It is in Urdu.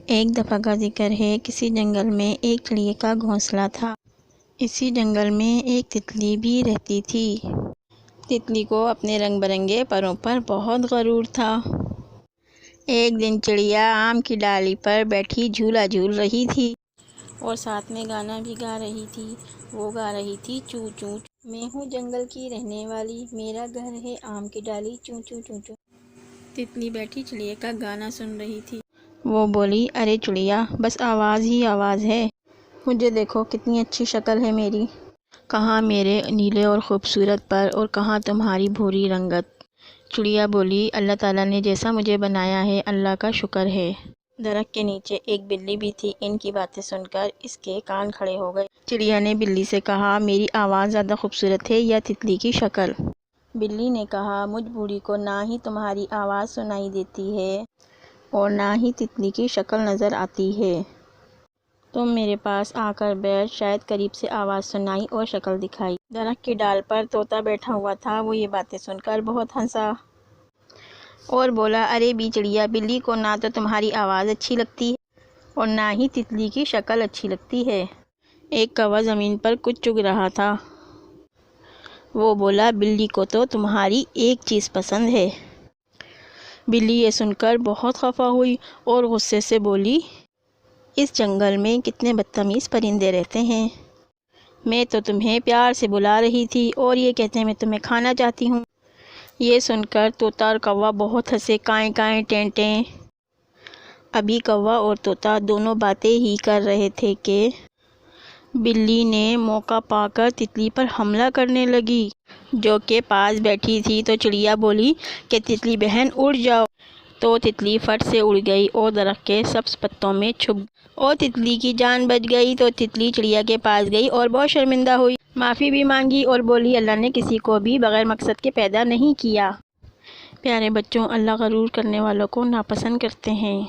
ایک دفعہ کا ذکر ہے، کسی جنگل میں ایک چڑیا کا گھونسلہ تھا۔ اسی جنگل میں ایک تتلی بھی رہتی تھی۔ تتلی کو اپنے رنگ برنگے پروں پر بہت غرور تھا۔ ایک دن چڑیا آم کی ڈالی پر بیٹھی جھولا جھول رہی تھی اور ساتھ میں گانا بھی گا رہی تھی۔ وہ گا رہی تھی، چوں چوں چوں، میں ہوں جنگل کی رہنے والی، میرا گھر ہے آم کی ڈالی، چوں چوں چوں چوں۔ تتلی بیٹھی چڑیا کا گانا سن رہی تھی۔ وہ بولی، ارے چڑیا، بس آواز ہی آواز ہے، مجھے دیکھو کتنی اچھی شکل ہے میری، کہاں میرے نیلے اور خوبصورت پر اور کہاں تمہاری بھوری رنگت۔ چڑیا بولی، اللہ تعالیٰ نے جیسا مجھے بنایا ہے اللہ کا شکر ہے۔ درخت کے نیچے ایک بلی بھی تھی۔ ان کی باتیں سن کر اس کے کان کھڑے ہو گئے۔ چڑیا نے بلی سے کہا، میری آواز زیادہ خوبصورت ہے یا تتلی کی شکل؟ بلی نے کہا، مجھ بوڑھی کو نہ ہی تمہاری آواز سنائی دیتی ہے اور نہ ہی تتلی کی شکل نظر آتی ہے، تم میرے پاس آ کر بیٹھ، شاید قریب سے آواز سنائی اور شکل دکھائی۔ درخت کی ڈال پر طوطا بیٹھا ہوا تھا۔ وہ یہ باتیں سن کر بہت ہنسا اور بولا، ارے بی چڑیا، بلی کو نہ تو تمہاری آواز اچھی لگتی ہے اور نہ ہی تتلی کی شکل اچھی لگتی ہے۔ ایک کوا زمین پر کچھ چگ رہا تھا۔ وہ بولا، بلی کو تو تمہاری ایک چیز پسند ہے۔ بلی یہ سن کر بہت خفا ہوئی اور غصے سے بولی، اس جنگل میں کتنے بدتمیز پرندے رہتے ہیں، میں تو تمہیں پیار سے بلا رہی تھی اور یہ کہتے ہیں میں تمہیں کھانا چاہتی ہوں۔ یہ سن کر طوطا اور کوا بہت ہنسے، کائیں کائیں ٹیں ٹیں۔ ابھی کوا اور طوطا دونوں باتیں ہی کر رہے تھے کہ بلی نے موقع پا کر تتلی پر حملہ کرنے لگی، جو کہ پاس بیٹھی تھی۔ تو چڑیا بولی کہ تتلی بہن اڑ جاؤ، تو تتلی فٹ سے اڑ گئی اور درخت کے سبز پتوں میں چھپ گئی اور تتلی کی جان بچ گئی۔ تو تتلی چڑیا کے پاس گئی اور بہت شرمندہ ہوئی، معافی بھی مانگی اور بولی، اللہ نے کسی کو بھی بغیر مقصد کے پیدا نہیں کیا۔ پیارے بچوں، اللہ غرور کرنے والوں کو ناپسند کرتے ہیں۔